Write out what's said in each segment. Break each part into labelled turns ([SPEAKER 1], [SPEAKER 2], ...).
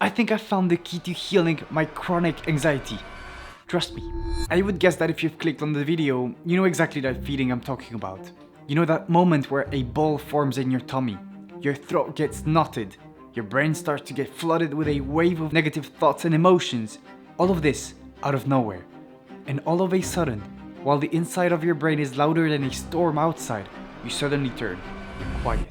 [SPEAKER 1] I think I found the key to healing my chronic anxiety. Trust me. I would guess that if you've clicked on the video, you know exactly that feeling I'm talking about. You know that moment where a ball forms in your tummy, your throat gets knotted, your brain starts to get flooded with a wave of negative thoughts and emotions, all of this out of nowhere. And all of a sudden, while the inside of your brain is louder than a storm outside, you suddenly turn quiet.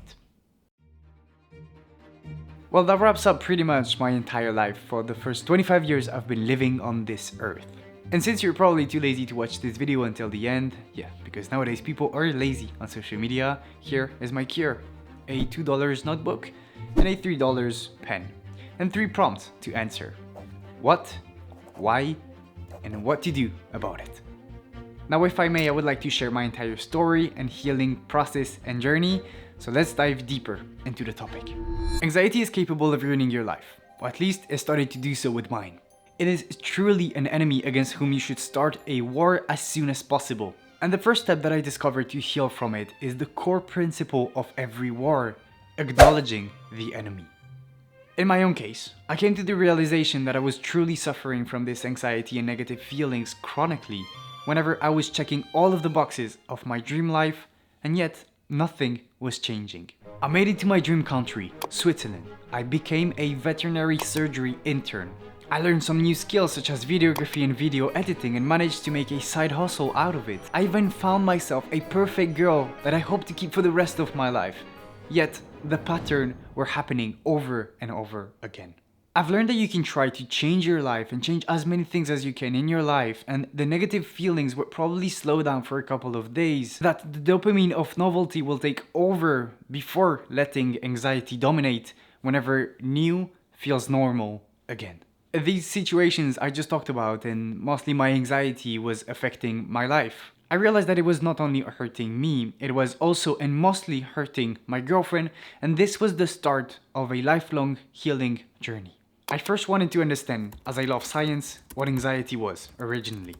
[SPEAKER 1] Well, that wraps up pretty much my entire life for the first 25 years I've been living on this earth. And since you're probably too lazy to watch this video until the end, yeah, because nowadays people are lazy on social media, here is my cure. A $2 notebook and a $3 pen. And 3 prompts to answer. What, why, and what to do about it. Now, if I may, I would like to share my entire story and healing process and journey, so let's dive deeper into the topic. Anxiety is capable of ruining your life, or at least it started to do so with mine. It is truly an enemy against whom you should start a war as soon as possible. And the first step that I discovered to heal from it is the core principle of every war, acknowledging the enemy. In my own case, I came to the realization that I was truly suffering from this anxiety and negative feelings chronically whenever I was checking all of the boxes of my dream life, and yet nothing was changing. I made it to my dream country, Switzerland. I became a veterinary surgery intern. I learned some new skills such as videography and video editing and managed to make a side hustle out of it. I even found myself a perfect girl that I hope to keep for the rest of my life. Yet, the pattern were happening over and over again. I've learned that you can try to change your life and change as many things as you can in your life, and the negative feelings will probably slow down for a couple of days, that the dopamine of novelty will take over before letting anxiety dominate whenever new feels normal again. These situations I just talked about, and mostly my anxiety was affecting my life. I realized that it was not only hurting me, it was also and mostly hurting my girlfriend, and this was the start of a lifelong healing journey. I first wanted to understand, as I love science, what anxiety was originally.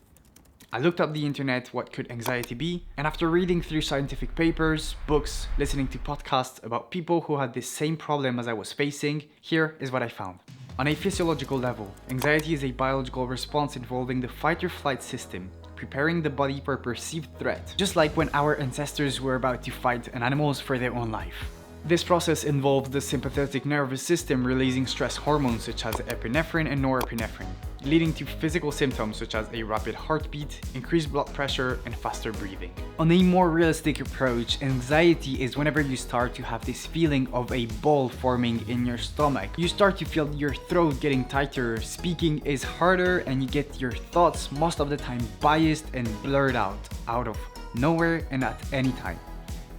[SPEAKER 1] I looked up the internet, what could anxiety be, and after reading through scientific papers, books, listening to podcasts about people who had this same problem as I was facing, here is what I found. On a physiological level, anxiety is a biological response involving the fight or flight system, preparing the body for a perceived threat, just like when our ancestors were about to fight animals for their own life. This process involves the sympathetic nervous system releasing stress hormones such as epinephrine and norepinephrine, leading to physical symptoms such as a rapid heartbeat, increased blood pressure, and faster breathing. On a more realistic approach, anxiety is whenever you start to have this feeling of a ball forming in your stomach. You start to feel your throat getting tighter, speaking is harder, and you get your thoughts most of the time biased and blurred out of nowhere and at any time.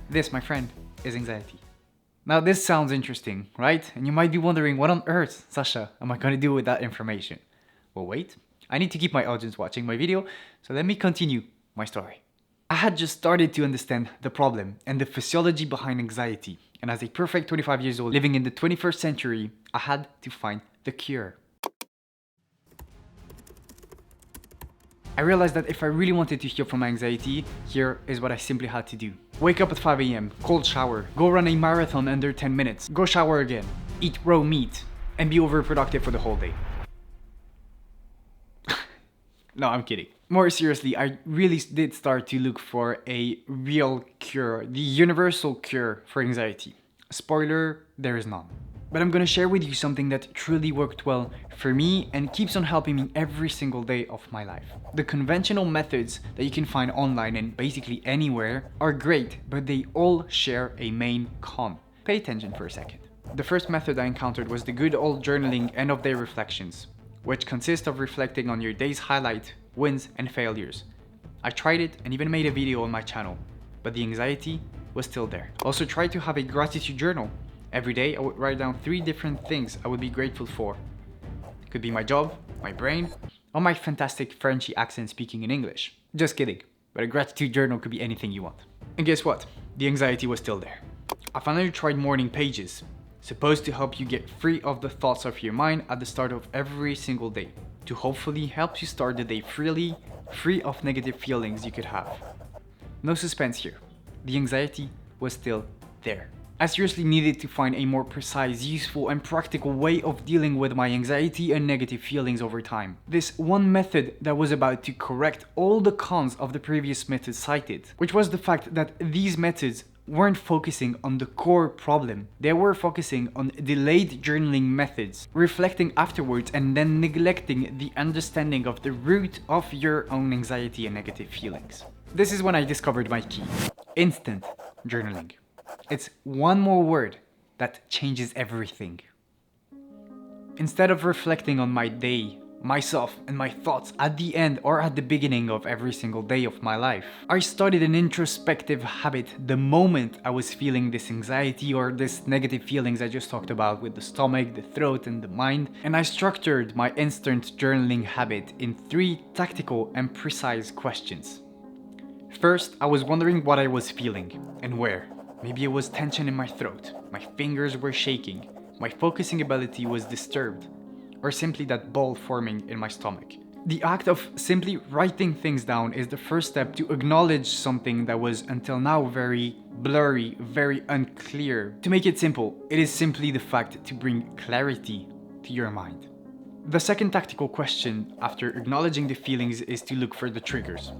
[SPEAKER 1] This, my friend, is anxiety. Now this sounds interesting, right? And you might be wondering, what on earth, Sacha, am I going to do with that information? Well, wait, I need to keep my audience watching my video, so let me continue my story. I had just started to understand the problem and the physiology behind anxiety, and as a perfect 25 years old living in the 21st century, I had to find the cure. I realized that if I really wanted to heal from my anxiety, here is what I simply had to do. Wake up at 5 AM, cold shower, go run a marathon under 10 minutes, go shower again, eat raw meat, and be overproductive for the whole day. No, I'm kidding. More seriously, I really did start to look for a real cure, the universal cure for anxiety. Spoiler, there is none. But I'm gonna share with you something that truly worked well for me and keeps on helping me every single day of my life. The conventional methods that you can find online and basically anywhere are great, but they all share a main con. Pay attention for a second. The first method I encountered was the good old journaling end-of-day reflections, which consist of reflecting on your day's highlight, wins, and failures. I tried it and even made a video on my channel, but the anxiety was still there. Also tried to have a gratitude journal. Every day I would write down 3 different things I would be grateful for. It could be my job, my brain, or my fantastic Frenchy accent speaking in English. Just kidding, but a gratitude journal could be anything you want. And guess what? The anxiety was still there. I finally tried morning pages, supposed to help you get free of the thoughts of your mind at the start of every single day, to hopefully help you start the day freely, free of negative feelings you could have. No suspense here. The anxiety was still there. I seriously needed to find a more precise, useful, and practical way of dealing with my anxiety and negative feelings over time. This one method that was about to correct all the cons of the previous methods cited, which was the fact that these methods weren't focusing on the core problem. They were focusing on delayed journaling methods, reflecting afterwards and then neglecting the understanding of the root of your own anxiety and negative feelings. This is when I discovered my key: instant journaling. It's one more word that changes everything. Instead of reflecting on my day, myself, and my thoughts at the end or at the beginning of every single day of my life, I started an introspective habit the moment I was feeling this anxiety or this negative feelings I just talked about with the stomach, the throat, and the mind, and I structured my instant journaling habit in 3 tactical and precise questions. First, I was wondering what I was feeling and where. Maybe it was tension in my throat, my fingers were shaking, my focusing ability was disturbed, or simply that ball forming in my stomach. The act of simply writing things down is the first step to acknowledge something that was until now very blurry, very unclear. To make it simple, it is simply the fact to bring clarity to your mind. The second tactical question after acknowledging the feelings is to look for the triggers.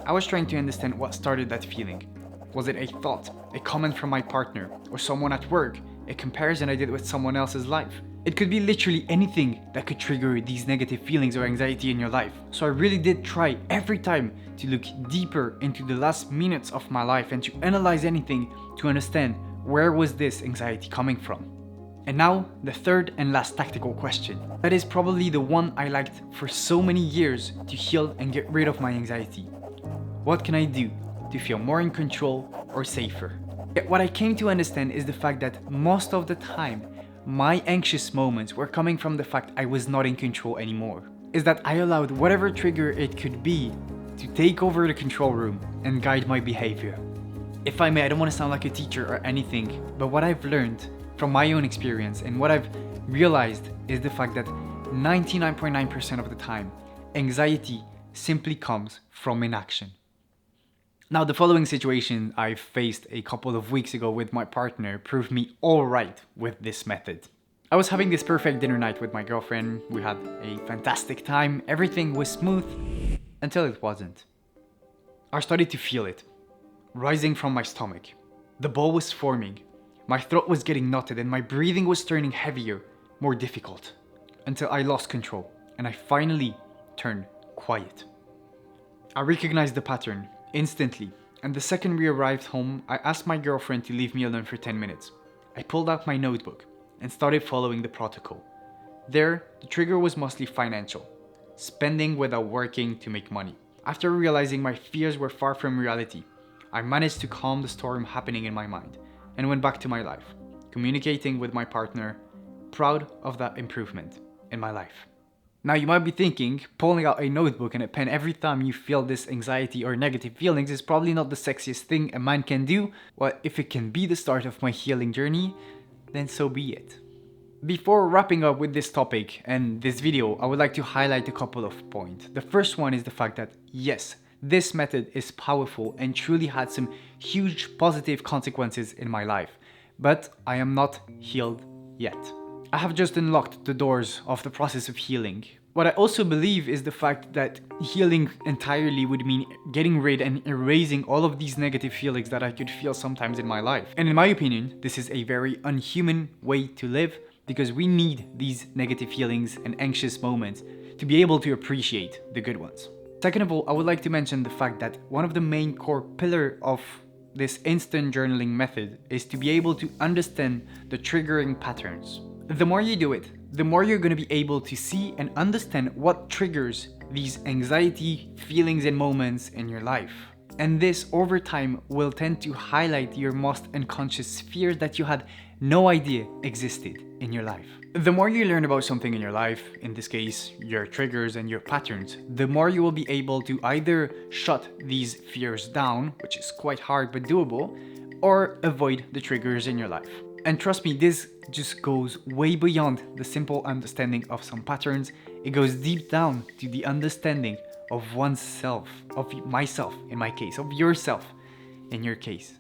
[SPEAKER 1] I was trying to understand what started that feeling. Was it a thought, a comment from my partner, or someone at work, a comparison I did with someone else's life? It could be literally anything that could trigger these negative feelings or anxiety in your life. So I really did try every time to look deeper into the last minutes of my life and to analyze anything to understand where was this anxiety coming from. And now, the third and last tactical question. That is probably the one I liked for so many years to heal and get rid of my anxiety. What can I do to feel more in control or safer? Yet what I came to understand is the fact that most of the time, my anxious moments were coming from the fact I was not in control anymore. Is that I allowed whatever trigger it could be to take over the control room and guide my behavior. If I may, I don't want to sound like a teacher or anything, but what I've learned from my own experience and what I've realized is the fact that 99.9% of the time, anxiety simply comes from inaction. Now, the following situation I faced a couple of weeks ago with my partner proved me all right with this method. I was having this perfect dinner night with my girlfriend. We had a fantastic time. Everything was smooth until it wasn't. I started to feel it rising from my stomach. The ball was forming. My throat was getting knotted and my breathing was turning heavier, more difficult, until I lost control and I finally turned quiet. I recognized the pattern instantly, and the second we arrived home, I asked my girlfriend to leave me alone for 10 minutes. I pulled out my notebook and started following the protocol. There, the trigger was mostly financial, spending without working to make money. After realizing my fears were far from reality, I managed to calm the storm happening in my mind and went back to my life, communicating with my partner, proud of that improvement in my life. Now you might be thinking, pulling out a notebook and a pen every time you feel this anxiety or negative feelings is probably not the sexiest thing a man can do. Well, if it can be the start of my healing journey, then so be it. Before wrapping up with this topic and this video, I would like to highlight a couple of points. The first one is the fact that yes, this method is powerful and truly had some huge positive consequences in my life, but I am not healed yet. I have just unlocked the doors of the process of healing. What I also believe is the fact that healing entirely would mean getting rid and erasing all of these negative feelings that I could feel sometimes in my life. And in my opinion, this is a very unhuman way to live because we need these negative feelings and anxious moments to be able to appreciate the good ones. Second of all, I would like to mention the fact that one of the main core pillars of this instant journaling method is to be able to understand the triggering patterns. The more you do it, the more you're going to be able to see and understand what triggers these anxiety feelings and moments in your life. And this over time will tend to highlight your most unconscious fears that you had no idea existed in your life. The more you learn about something in your life, in this case, your triggers and your patterns, the more you will be able to either shut these fears down, which is quite hard but doable, or avoid the triggers in your life. And trust me, this just goes way beyond the simple understanding of some patterns. It goes deep down to the understanding of oneself, of myself in my case, of yourself in your case.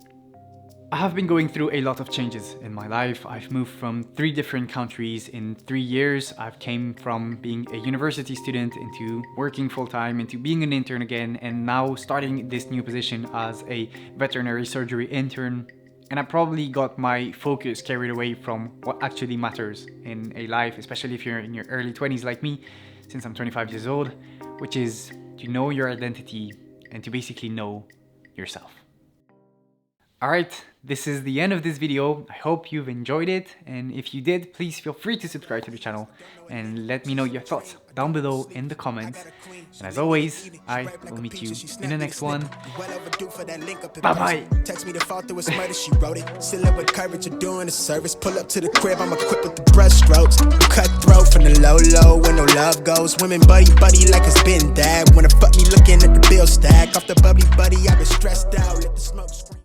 [SPEAKER 1] I have been going through a lot of changes in my life. I've moved from 3 different countries in 3 years. I've came from being a university student into working full-time, into being an intern again, and now starting this new position as a veterinary surgery intern. And I probably got my focus carried away from what actually matters in a life, especially if you're in your early 20s like me, since I'm 25 years old, which is to know your identity and to basically know yourself. Alright, this is the end of this video. I hope you've enjoyed it, and if you did, please feel free to subscribe to the channel and let me know your thoughts down below in the comments. And as always, I will meet you in the next one. Bye bye!
[SPEAKER 2] Text me to fall through a murder, she wrote it. Still up with courage, you're doing the service. Pull up to the crib, I'm equipped with the brush strokes. Cutthroat from the low, where no love goes. Women buddy like it's been that. Wanna fuck me looking at the bill stack. Off the bubbly buddy, I've been stressed out, let the smoke scream.